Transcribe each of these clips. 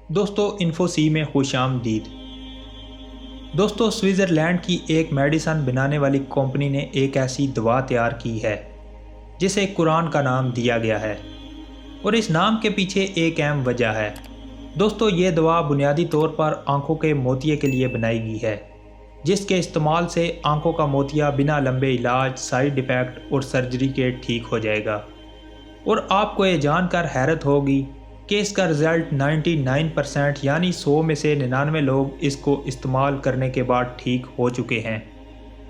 दोस्तों इन्फो सी में खुश आमदीद। दोस्तों स्विट्ज़रलैंड की एक मेडिसिन बनाने वाली कंपनी ने एक ऐसी दवा तैयार की है जिसे कुरान का नाम दिया गया है और इस नाम के पीछे एक अहम वजह है। दोस्तों ये दवा बुनियादी तौर पर आंखों के मोतिये के लिए बनाई गई है, जिसके इस्तेमाल से आंखों का मोतिया बिना लंबे इलाज, साइड इफ़ेक्ट और सर्जरी के ठीक हो जाएगा। और आपको ये जानकर हैरत होगी कि इसका रिज़ल्ट 99% यानी 100 में से 99 लोग इसको इस्तेमाल करने के बाद ठीक हो चुके हैं।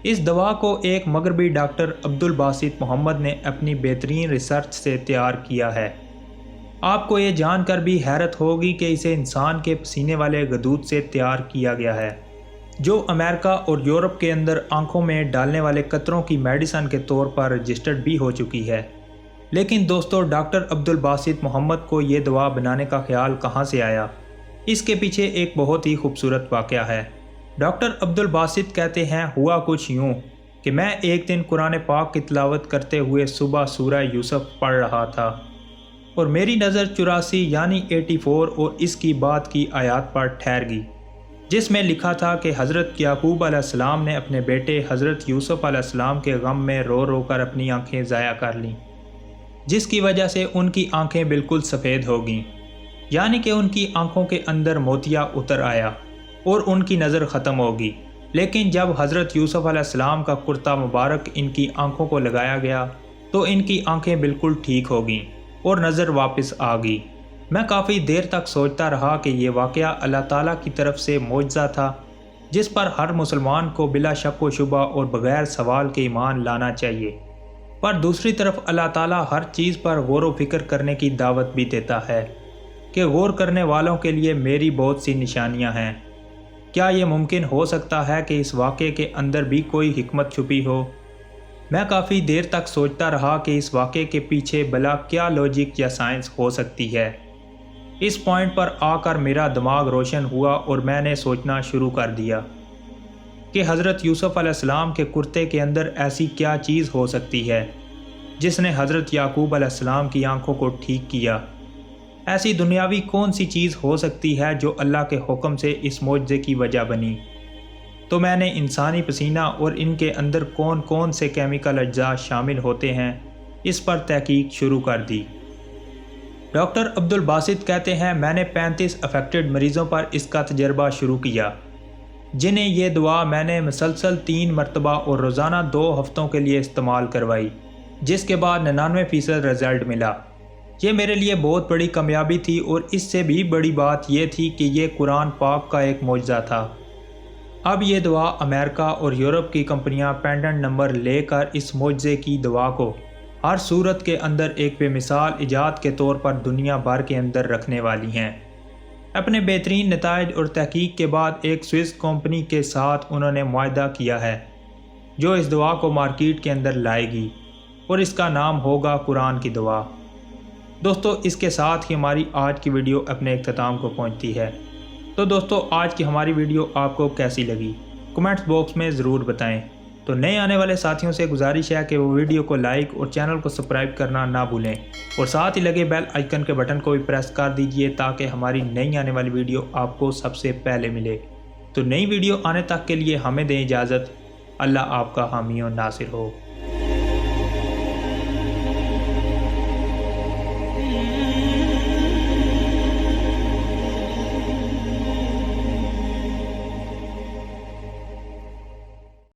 इस दवा को एक मगरबी डॉक्टर अब्दुल बासित मोहम्मद ने अपनी बेहतरीन रिसर्च से तैयार किया है। आपको ये जानकर भी हैरत होगी कि इसे इंसान के पसीने वाले गदूद से तैयार किया गया है, जो अमेरिका और यूरोप के अंदर आंखों में डालने वाले कतरों की मेडिसिन के तौर पर रजिस्टर्ड भी हो चुकी है। लेकिन दोस्तों डॉक्टर अब्दुल बासित मोहम्मद को ये दवा बनाने का ख्याल कहाँ से आया? इसके पीछे एक बहुत ही खूबसूरत वाक़या है। डॉक्टर अब्दुल बासित कहते हैं, हुआ कुछ यूँ कि मैं एक दिन कुरान पाक की तिलावत करते हुए सुबह सूरह यूसुफ पढ़ रहा था और मेरी नज़र 84 यानी 84 और इसकी बाद की आयत पर ठहर गई, जिसमें लिखा था कि हज़रत याकूब अलैहिस्सलाम ने अपने बेटे हज़रत यूसुफ अलैहिस्सलाम के गम में रो रो कर अपनी आँखें ज़ाया कर लीं, जिसकी वजह से उनकी आंखें बिल्कुल सफ़ेद हो गईं, यानी कि उनकी आंखों के अंदर मोतिया उतर आया और उनकी नज़र ख़त्म हो गई। लेकिन जब हज़रत यूसुफ अलैहिस्सलाम का कुर्ता मुबारक इनकी आंखों को लगाया गया तो इनकी आंखें बिल्कुल ठीक हो गईं और नज़र वापस आ गई। मैं काफ़ी देर तक सोचता रहा कि ये वाक़या अल्लाह ताला की तरफ से मोजज़ा था, जिस पर हर मुसलमान को बिला शक व शुबा और बग़ैर सवाल के ईमान लाना चाहिए। पर दूसरी तरफ अल्लाह ताला हर चीज़ पर गौर व फिक्र करने की दावत भी देता है कि गौर करने वालों के लिए मेरी बहुत सी निशानियां हैं। क्या ये मुमकिन हो सकता है कि इस वाक़े के अंदर भी कोई हिकमत छुपी हो? मैं काफ़ी देर तक सोचता रहा कि इस वाक़े के पीछे भला क्या लॉजिक या साइंस हो सकती है। इस पॉइंट पर आकर मेरा दिमाग रोशन हुआ और मैंने सोचना शुरू कर दिया कि हज़रत यूसुफ अलैहिस्सलाम के कुर्ते के अंदर ऐसी क्या चीज़ हो सकती है जिसने हज़रत याकूब अलैहिस्सलाम की आंखों को ठीक किया। ऐसी दुनियावी कौन सी चीज़ हो सकती है जो अल्लाह के हुक्म से इस मोजज़े की वजह बनी? तो मैंने इंसानी पसीना और इनके अंदर कौन कौन से केमिकल अज्जा शामिल होते हैं इस पर तहकीक शुरू कर दी। डॉक्टर अब्दुल बासित कहते हैं, मैंने 35 अफेक्टेड मरीज़ों पर इसका तजर्बा शुरू किया, जिन्हें ये दवा मैंने मुसलसल 3 मरतबा और रोज़ाना 2 हफ्तों के लिए इस्तेमाल करवाई, जिसके बाद 99% रिज़ल्ट मिला। ये मेरे लिए बहुत बड़ी कामयाबी थी और इससे भी बड़ी बात यह थी कि ये कुरान पाक का एक मोजज़ा था। अब ये दवा अमेरिका और यूरोप की कंपनियां पेटेंट नंबर लेकर इस मोजज़े की दवा को हर सूरत के अंदर एक बेमिसाल इजाद के तौर पर दुनिया भर के अंदर रखने वाली हैं। अपने बेहतरीन नताइज और तहकीक के बाद एक स्विस कंपनी के साथ उन्होंने मुआहदा किया है जो इस दवा को मार्केट के अंदर लाएगी और इसका नाम होगा कुरान की दवा। दोस्तों इसके साथ ही हमारी आज की वीडियो अपने इख्तिताम को पहुंचती है। तो दोस्तों आज की हमारी वीडियो आपको कैसी लगी कमेंट्स बॉक्स में ज़रूर बताएं। तो नए आने वाले साथियों से गुजारिश है कि वो वीडियो को लाइक और चैनल को सब्सक्राइब करना ना भूलें और साथ ही लगे बेल आइकन के बटन को भी प्रेस कर दीजिए ताकि हमारी नई आने वाली वीडियो आपको सबसे पहले मिले। तो नई वीडियो आने तक के लिए हमें दें इजाज़त। अल्लाह आपका हामी और नासिर हो।